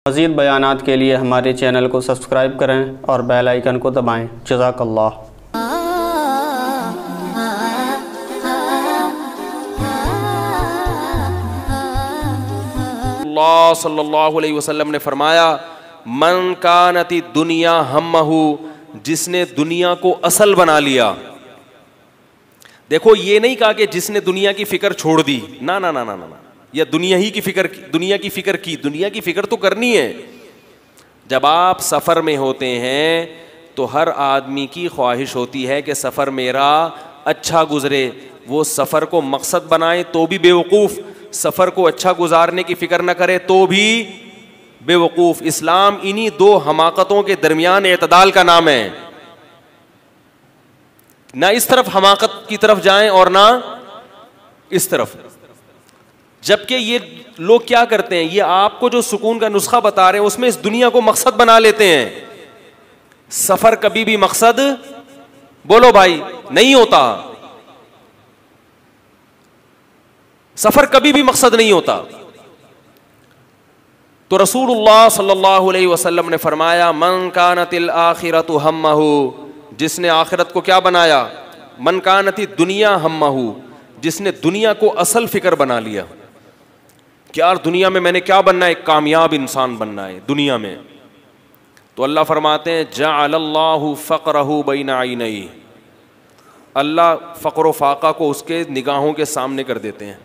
मज़ीद बयानात के लिए हमारे चैनल को सब्सक्राइब करें और बेल आइकन को दबाएँ। जज़ाकल्लाह। सल्लल्लाहु अलैहि वसल्लम ने फरमाया, मन कानती दुनिया हम्महू, जिसने दुनिया को असल बना लिया। देखो, ये नहीं कहा कि जिसने दुनिया की फिक्र छोड़ दी, ना ना ना ना ना, या दुनिया की फिक्र तो करनी है। जब आप सफ़र में होते हैं तो हर आदमी की ख्वाहिश होती है कि सफ़र मेरा अच्छा गुजरे। वो सफ़र को मकसद बनाए तो भी बेवकूफ़, सफ़र को अच्छा गुजारने की फ़िक्र न करे तो भी बेवकूफ़। इस्लाम इन्हीं दो हमाकतों के दरमियान एतदाल का नाम है। ना इस तरफ हमाकत की तरफ जाएं और ना इस तरफ। जबकि ये लोग क्या करते हैं, ये आपको जो सुकून का नुस्खा बता रहे हैं उसमें इस दुनिया को मकसद बना लेते हैं। सफ़र कभी भी मकसद, बोलो भाई, नहीं होता। सफ़र कभी भी मकसद नहीं होता। तो रसूलुल्लाह सल्लल्लाहु अलैहि वसल्लम ने फरमाया, मन कानतिल आखिरतु हम्महू, जिसने आखिरत को क्या बनाया, मन कानती दुनिया हम्महू, जिसने दुनिया को असल फिक्र बना लिया कि यार दुनिया में मैंने क्या बनना है, कामयाब इंसान बनना है दुनिया में। तो अल्लाह फरमाते हैं, जअलल्लाहु फ़क़रहु बैना ऐनैहि, अल्लाह फ़क़्र व फ़ाक़ा को उसके निगाहों के सामने कर देते हैं।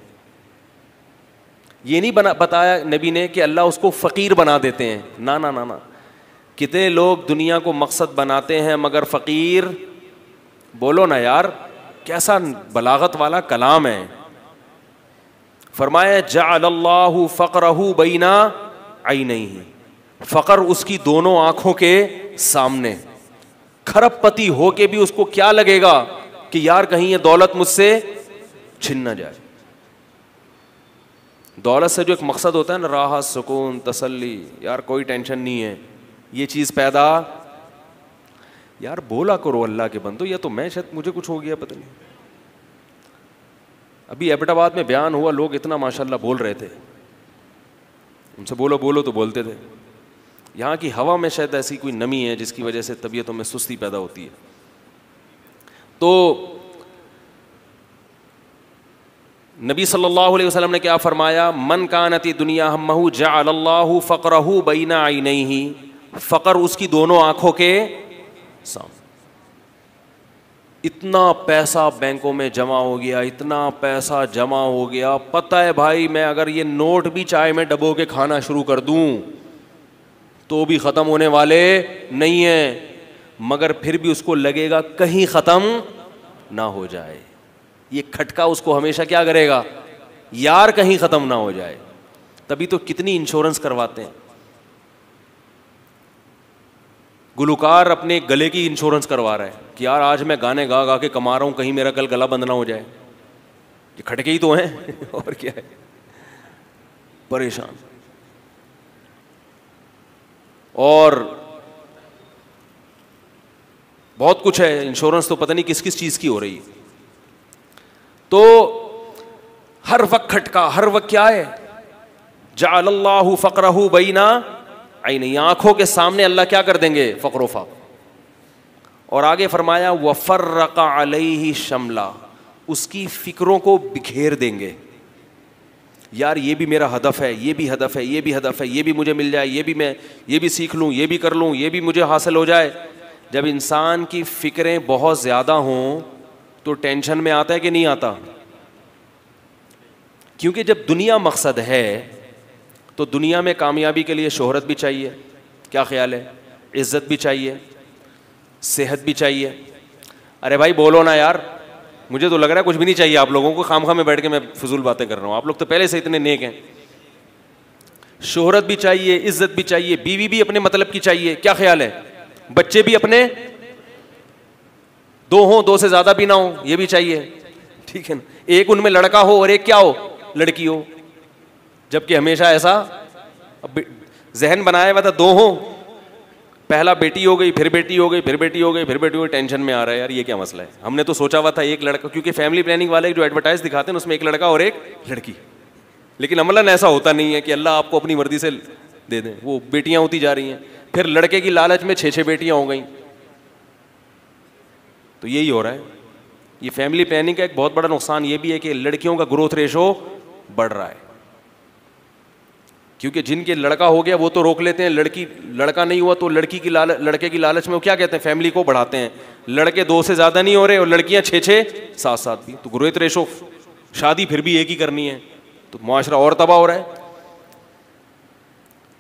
ये नहीं बताया नबी ने कि अल्लाह उसको फ़कीर बना देते हैं, ना ना ना ना। कितने लोग दुनिया को मकसद बनाते हैं मगर फ़कीर, बोलो ना यार, कैसा बलागत वाला कलाम है। फरमाया, जअलल्लाहु फ़क़रहु बैना ऐनैहि, फ़क़र उसकी दोनों आँखों के सामने। खरबपति हो के भी उसको क्या लगेगा कि यार कहीं ये दौलत मुझसे छिन न जाए। दौलत से जो एक मकसद होता है ना, राहत, सुकून, तसल्ली, यार कोई टेंशन नहीं है, ये चीज़ पैदा, यार बोला करो अल्लाह के बंदो, या तो मैं शायद मुझे कुछ हो गया पता नहीं। अभी एबटाबाद में बयान हुआ, लोग इतना माशाल्लाह बोल रहे थे, उनसे बोलो बोलो तो बोलते थे। यहाँ की हवा में शायद ऐसी कोई नमी है जिसकी वजह से तबीयतों में सुस्ती पैदा होती है। तो नबी सल्लल्लाहु अलैहि वसल्लम ने क्या फरमाया, मन कानती दुनिया हम्महू जअलल्लाहु फ़क़रहु बैना ऐनैहि, फ़क़र उसकी दोनों आँखों के सामने। इतना पैसा बैंकों में जमा हो गया, इतना पैसा जमा हो गया, पता है भाई मैं अगर ये नोट भी चाय में डबो के खाना शुरू कर दूं तो भी ख़त्म होने वाले नहीं है, मगर फिर भी उसको लगेगा कहीं ख़त्म ना हो जाए। ये खटका उसको हमेशा क्या करेगा, यार कहीं ख़त्म ना हो जाए। तभी तो कितनी इंश्योरेंस करवाते हैं। गुलकार अपने गले की इंश्योरेंस करवा रहा है कि यार आज मैं गाने गा गा के कमा रहा हूँ, कहीं मेरा कल गला बंद ना हो जाए। ये खटके ही तो हैं और क्या है, परेशान। और बहुत कुछ है, इंश्योरेंस तो पता नहीं किस किस चीज़ की हो रही है। तो हर वक्त खटका, हर वक्त क्या है, जअलल्लाहु फ़क़रहु बैना ऐनैहि, आंखों के सामने अल्लाह क्या कर देंगे, फ़क़्र व फ़ाक़ा। और आगे फरमाया, वफ़र्रक़ अलैहि शमला, उसकी फिक्रों को बिखेर देंगे। यार ये भी मेरा हदफ है, ये भी हदफ है, ये भी हदफ है, ये भी मुझे मिल जाए, ये भी मैं ये भी सीख लूँ, ये भी कर लूँ, ये भी मुझे हासिल हो जाए। जब इंसान की फ़िक्रें बहुत ज़्यादा हों तो टेंशन में आता है कि नहीं आता? क्योंकि जब दुनिया मकसद है तो दुनिया में कामयाबी के लिए शोहरत भी चाहिए, क्या ख्याल है, इज़्ज़त भी चाहिए, सेहत भी चाहिए। अरे भाई बोलो ना यार, मुझे तो लग रहा है कुछ भी नहीं चाहिए आप लोगों को, खामखा में बैठ के मैं फजूल बातें कर रहा हूँ। आप लोग तो पहले से इतने नेक हैं। शोहरत भी चाहिए, इज़्ज़त भी चाहिए, बीवी भी अपने मतलब की चाहिए, क्या ख्याल है, बच्चे भी अपने दो हों, दो से ज़्यादा भी ना हो, ये भी चाहिए, ठीक है ना। एक उनमें लड़का हो और एक क्या हो, लड़की हो। जबकि हमेशा ऐसा जहन बनाया हुआ था, दो हो, पहला बेटी हो गई, फिर बेटी हो गई, फिर बेटी हो गई, फिर बेटी हो गई, टेंशन में आ रहा है यार ये क्या मसला है। हमने तो सोचा हुआ था एक लड़का, क्योंकि फैमिली प्लानिंग वाले जो एडवर्टाइज दिखाते हैं उसमें एक लड़का और एक लड़की, लेकिन अमलन ऐसा होता नहीं है कि अल्लाह आपको अपनी मर्जी से दे दें, वो बेटियां होती जा रही हैं। फिर लड़के की लालच में 6-6 बेटियां हो गई। तो यही हो रहा है। ये फैमिली प्लानिंग का एक बहुत बड़ा नुकसान ये भी है कि लड़कियों का ग्रोथ रेशो बढ़ रहा है, क्योंकि जिनके लड़का हो गया वो तो रोक लेते हैं, लड़का नहीं हुआ तो लड़के की लालच में वो क्या कहते हैं, फैमिली को बढ़ाते हैं। लड़के 2 से ज्यादा नहीं हो रहे और लड़कियां 6-6 7-7 भी, तो ग्रोथ रेशो, शादी फिर भी एक ही करनी है, तो मुआशरा और तबाह हो रहा है।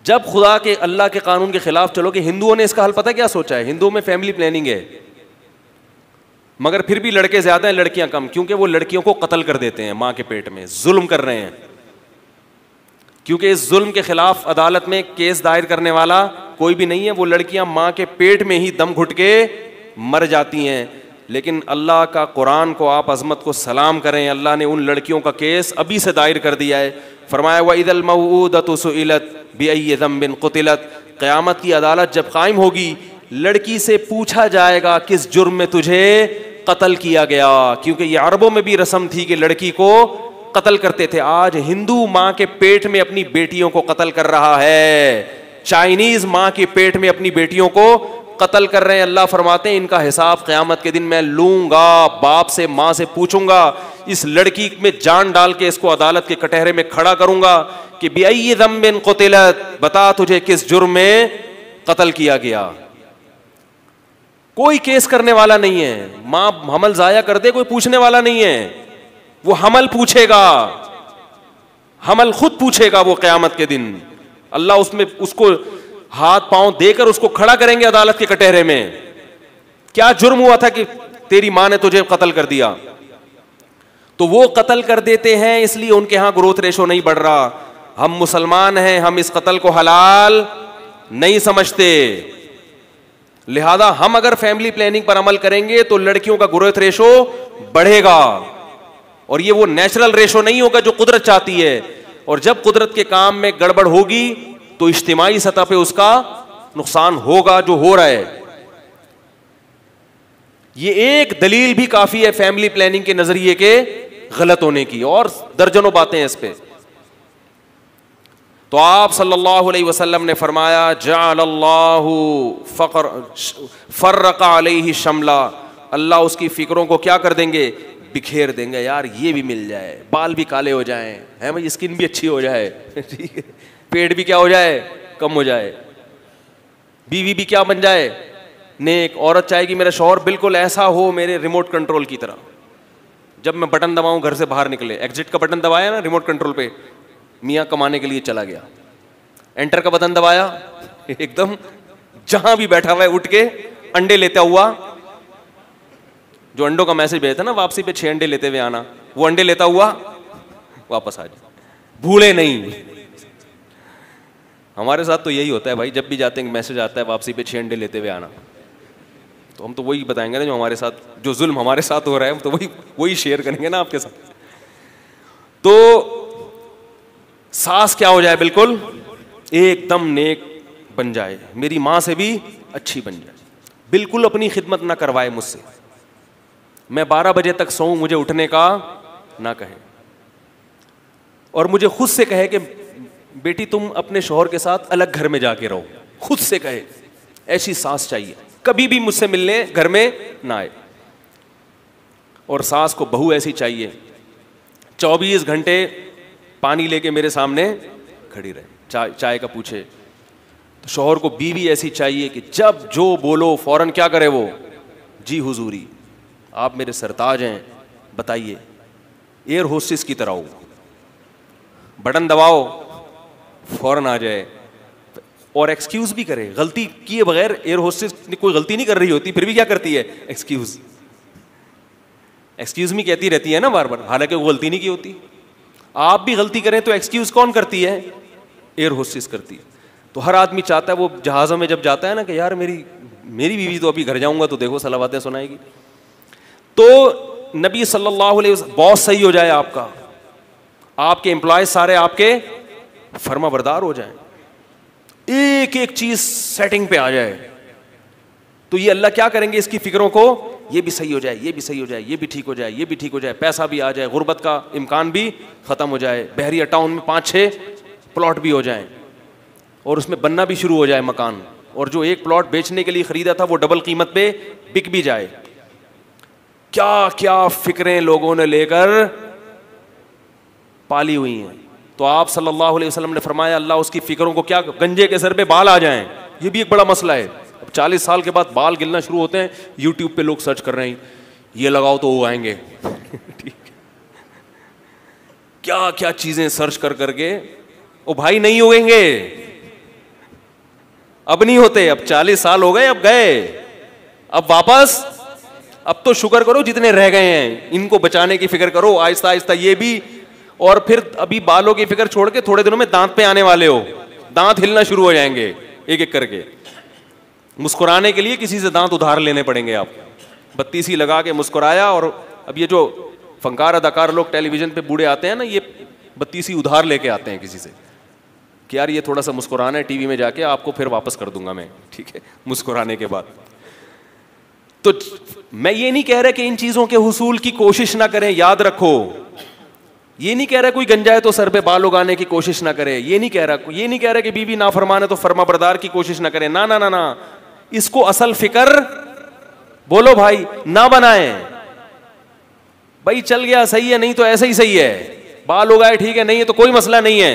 जब खुदा के अल्लाह के कानून के खिलाफ चलोगे, हिंदुओं ने इसका हल पता क्या सोचा है, हिंदुओं में फैमिली प्लानिंग है, मगर फिर भी लड़के ज्यादा हैं लड़कियां कम, क्योंकि वो लड़कियों को कत्ल कर देते हैं मां के पेट में, जुल्म कर रहे हैं। क्योंकि इस जुल्म के खिलाफ अदालत में केस दायर करने वाला कोई भी नहीं है, वो लड़कियां मां के पेट में ही दम घुट के मर जाती हैं। लेकिन अल्लाह का कुरान को आप अजमत को सलाम करें, अल्लाह ने उन लड़कियों का केस अभी से दायर कर दिया है। फरमाया वइदल मऊदतु सुइलत बिअय्यि ज़ंबिन क़ुतिलत, क़यामत की अदालत जब कायम होगी, लड़की से पूछा जाएगा किस जुर्म में तुझे कत्ल किया गया, क्योंकि ये अरबों में भी रस्म थी कि लड़की को कत्ल करते थे। आज हिंदू माँ के पेट में अपनी बेटियों को कत्ल कर रहा है, चाइनीज माँ के पेट में अपनी बेटियों को कत्ल कर रहे हैं। अल्लाह फरमाते हैं इनका हिसाब क़यामत के दिन मैं लूंगा, बाप से माँ से पूछूंगा, इस लड़की में जान डाल के इसको अदालत के कटहरे में खड़ा करूंगा कि बिअय्यि ज़ंबिन क़ुतिलत, बता तुझे किस जुर्म में कत्ल किया गया। कोई केस करने वाला नहीं है, मां हमल जाया कर दे कोई पूछने वाला नहीं है, वो हमल पूछेगा, हमल खुद पूछेगा वो क़यामत के दिन। अल्लाह उसमें उसको हाथ पांव देकर उसको खड़ा करेंगे अदालत के कटहरे में, क्या जुर्म हुआ था कि तेरी मां ने तुझे कत्ल कर दिया। तो वो कत्ल कर देते हैं, इसलिए उनके यहां ग्रोथ रेशो नहीं बढ़ रहा। हम मुसलमान हैं, हम इस कत्ल को हलाल नहीं समझते, लिहाजा हम अगर फैमिली प्लानिंग पर अमल करेंगे तो लड़कियों का ग्रोथ रेशो बढ़ेगा, और ये वो नेचुरल रेशो नहीं होगा जो कुदरत चाहती है। और जब कुदरत के काम में गड़बड़ होगी तो इज्तिमाई सतह पे उसका नुकसान होगा, जो हो रहा है। ये एक दलील भी काफी है फैमिली प्लानिंग के नजरिए के गलत होने की, और दर्जनों बातें हैं इस पे। तो आप सल्लल्लाहु अलैहि वसल्लम ने फरमाया जअलल्लाहु फर्रक़ा अलैहि शमला, अल्लाह उसकी फिक्रों को क्या कर देंगे, बिखेर देंगे। यार ये भी मिल जाए, बाल भी काले हो जाएं, है भाई, स्किन भी अच्छी हो जाए, ठीक है, पेट भी क्या हो जाए, कम हो जाए, बीवी भी क्या बन जाए, नेक। औरत चाहेगी मेरा शौहर बिल्कुल ऐसा हो मेरे रिमोट कंट्रोल की तरह, जब मैं बटन दबाऊं घर से बाहर निकले, एग्जिट का बटन दबाया ना रिमोट कंट्रोल पे, मियाँ कमाने के लिए चला गया, एंटर का बटन दबाया, एकदम जहां भी बैठा हुआ है उठ के अंडे लेता हुआ, जो अंडों का मैसेज भेजता ना वापसी पे 6 अंडे लेते हुए आना, वो अंडे लेता हुआ वापस आ जाए, भूले नहीं। हमारे साथ तो यही होता है भाई, जब भी जाते हैं मैसेज आता है वापसी पे 6 अंडे लेते हुए आना, तो हम तो वही बताएंगे ना जो हमारे साथ, जो जुल्म हमारे साथ हो रहा है, तो वही शेयर करेंगे ना आपके साथ। तो सास क्या हो जाए, बिल्कुल एकदम नेक बन जाए, मेरी माँ से भी अच्छी बन जाए, बिल्कुल अपनी खिदमत ना करवाए मुझसे, मैं 12 बजे तक सोऊं, मुझे उठने का ना कहे, और मुझे खुद से कहे कि बेटी तुम अपने शौहर के साथ अलग घर में जाके रहो, खुद से कहे। ऐसी सास चाहिए, कभी भी मुझसे मिलने घर में ना आए। और सास को बहू ऐसी चाहिए 24 घंटे पानी लेके मेरे सामने खड़ी रहे, चाय का पूछे। तो शौहर को बीवी ऐसी चाहिए कि जब जो बोलो फौरन क्या करे वो, जी हुजूरी आप मेरे सरताज हैं, बताइए, एयर होस्टेस की तरह हो, बटन दबाओ फौरन आ जाए, और एक्सक्यूज भी करे, गलती किए बगैर। एयर होस्टेस कोई गलती नहीं कर रही होती, फिर भी क्या करती है, एक्सक्यूज मी कहती रहती है ना बार बार, हालांकि वो गलती नहीं की होती। आप भी गलती करें तो एक्सक्यूज कौन करती है, एयर होस्टेस करती है। तो हर आदमी चाहता है, वो जहाज़ों में जब जाता है ना कि यार मेरी बीवी तो अभी घर जाऊंगा तो देखो सलावातें सुनाएगी। तो नबी सल्लल्लाहु अलैहि वसल्लम, बॉस सही हो जाए आपका, आपके एम्प्लॉय सारे आपके फर्मा बरदार हो जाए, एक एक चीज सेटिंग पे आ जाए, तो ये अल्लाह क्या करेंगे, इसकी फिक्रों को, ये भी सही हो जाए, ये भी सही हो जाए, ये भी ठीक हो जाए, ये भी ठीक हो जाए, पैसा भी आ जाए, गुर्बत का इम्कान भी खत्म हो जाए, बहरिया टाउन में 5-6 प्लॉट भी हो जाएं, और उसमें बनना भी शुरू हो जाए मकान, और जो एक प्लॉट बेचने के लिए खरीदा था वो डबल कीमत पे बिक भी जाए। क्या क्या फिक्रें लोगों ने लेकर पाली हुई हैं। तो आप सल्लल्लाहु अलैहि वसल्लम ने फरमाया अल्लाह उसकी फिक्रों को क्या, गंजे के सर पे बाल आ जाएं, ये भी एक बड़ा मसला है। अब 40 साल के बाद बाल गिरना शुरू होते हैं, यूट्यूब पे लोग सर्च कर रहे हैं ये लगाओ तो वो आएंगे ठीक, क्या क्या चीजें सर्च कर करके, ओ भाई नहीं उगेंगे, अब नहीं होते, अब 40 साल हो गए, अब गए, अब वापस, अब तो शुक्र करो जितने रह गए हैं, इनको बचाने की फिक्र करो आहिस्ता आहिस्ता ये भी। और फिर अभी बालों की फिक्र छोड़ के थोड़े दिनों में दांत पे आने वाले हो, दांत हिलना शुरू हो जाएंगे एक एक करके। मुस्कुराने के लिए किसी से दांत उधार लेने पड़ेंगे। आप बत्तीसी लगा के मुस्कुराया, और अब ये जो फंकार अदाकार लोग टेलीविजन पे बूढ़े आते हैं ना, ये बत्तीसी उधार लेके आते हैं किसी से कि यार ये थोड़ा सा मुस्कुराना है टीवी में जाके, आपको फिर वापस कर दूंगा मैं, ठीक है, मुस्कुराने के बाद। तो मैं ये नहीं कह रहा कि इन चीजों के हुसूल की कोशिश ना करें, याद रखो, ये नहीं कह रहा कोई गंजा है तो सर पे बाल उगाने की कोशिश ना करे, ये नहीं कह रहा कि बीवी नाफरमान है तो फर्मा बरदार की कोशिश ना करे, ना ना ना ना, इसको असल फिक्र बोलो भाई ना बनाए। भाई चल गया सही है, नहीं तो ऐसे ही सही है, बाल उगाए ठीक है, नहीं है तो कोई मसला नहीं है,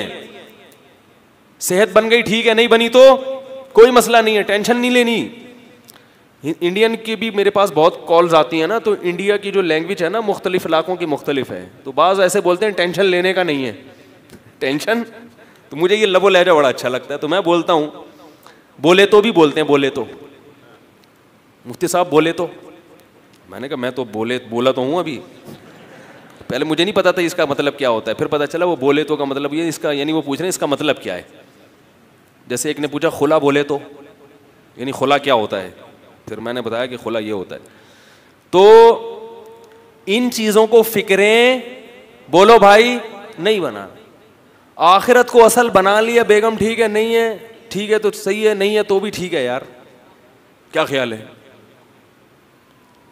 सेहत बन गई ठीक है, नहीं बनी तो कोई मसला नहीं है, टेंशन नहीं लेनी। इंडियन की भी मेरे पास बहुत कॉल्स आती हैं ना, तो इंडिया की जो लैंग्वेज है ना मुख्तलिफ इलाकों की मुख्तलिफ है, तो बाज़ ऐसे बोलते हैं टेंशन लेने का नहीं है, टेंशन, तो मुझे ये लबो लहजा बड़ा अच्छा लगता है, तो मैं बोलता हूँ बोले तो भी बोलते हैं, बोले तो मुफ्ती साहब बोले तो, मैंने कहा मैं तो बोला तो हूँ अभी, पहले मुझे नहीं पता था इसका मतलब क्या होता है, फिर पता चला वो बोले तो का मतलब ये इसका, यानी वो पूछ रहे हैं इसका मतलब क्या है। जैसे एक ने पूछा खुला बोले तो, यानी खुला क्या होता है, फिर मैंने बताया कि खुला ये होता है। तो इन चीजों को फिक्रें बोलो भाई नहीं बना, आखिरत को असल बना लिया, बेगम ठीक है नहीं है ठीक है तो सही है, नहीं है तो भी ठीक है यार, क्या ख्याल है,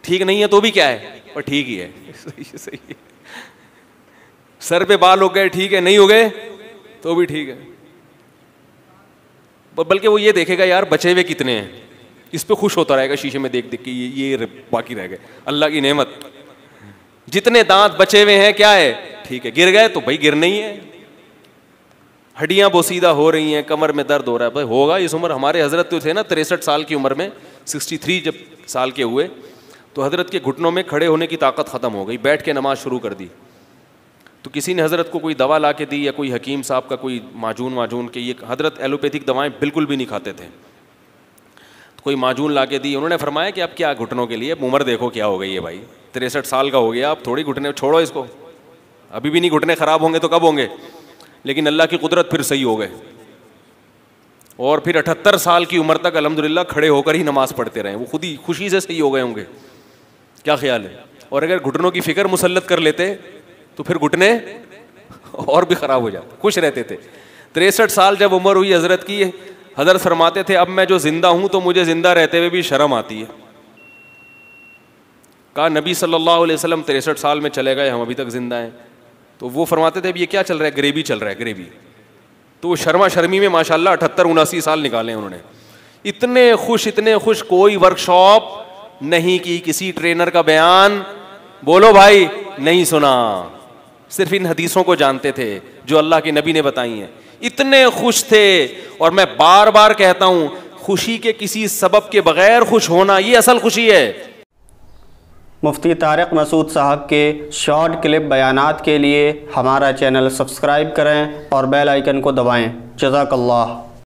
ठीक नहीं है तो भी क्या है, पर ठीक ही है, सही है, सही है। सर पे बाल हो गए ठीक है, नहीं हो गए तो भी ठीक है, बल्कि वो ये देखेगा यार बचे हुए कितने हैं, इस पे खुश होता रहेगा शीशे में देख देख के, ये बाकी रह गए, अल्लाह की नेमत, जितने दांत बचे हुए हैं क्या है ठीक है, गिर गए तो भाई गिरना ही है, हड्डियां बोसीदा हो रही हैं, कमर में दर्द हो रहा है, भाई होगा इस उम्र। हमारे हजरत तो थे ना 63 साल की उम्र में, 63 जब साल के हुए तो हजरत के घुटनों में खड़े होने की ताकत ख़त्म हो गई, बैठ के नमाज शुरू कर दी। तो किसी ने हजरत को कोई दवा ला के दी, या कोई हकीम साहब का कोई माजून के, ये हजरत एलोपैथिक दवाएं बिल्कुल भी नहीं खाते थे, तो कोई माजून ला के दी, उन्होंने फरमाया कि अब क्या घुटनों के लिए, उम्र देखो क्या हो गई है भाई, 63 साल का हो गया, अब थोड़ी घुटने छोड़ो इसको, अभी भी नहीं घुटने ख़राब होंगे तो कब होंगे। लेकिन अल्लाह की कुदरत फिर सही हो गए, और फिर 78 साल की उम्र तक अल्हम्दुलिल्लाह खड़े होकर ही नमाज पढ़ते रहे, वो खुद ही खुशी से सही हो गए होंगे, क्या ख्याल है। और अगर घुटनों की फिक्र मुसल्लत कर लेते तो फिर घुटने और भी ख़राब हो जाते, खुश रहते थे। 63 साल जब उम्र हुई हज़रत की, हज़रत फरमाते थे अब मैं जो जिंदा हूँ तो मुझे जिंदा रहते हुए भी शर्म आती है। कहा नबी सल्लल्लाहु अलैहि वसल्लम 63 साल में चले गए, हम अभी तक जिंदा हैं। तो वो फरमाते थे अब ये क्या चल रहा है, ग्रेवी चल रहा है, ग्रेवी। तो वो शर्मा शर्मी में माशाल्लाह 78-79 साल निकाले उन्होंने, इतने खुश, कोई वर्कशॉप नहीं की, किसी ट्रेनर का बयान बोलो भाई नहीं सुना, सिर्फ इन हदीसों को जानते थे जो अल्लाह के नबी ने बताई हैं, इतने खुश थे। और मैं बार बार कहता हूं खुशी के किसी सबब के बगैर खुश होना ये असल खुशी है। मुफ्ती तारिक मसूद साहब के शॉर्ट क्लिप बयानात के लिए हमारा चैनल सब्सक्राइब करें और बेल आइकन को दबाएं। जज़ाकल्लाह।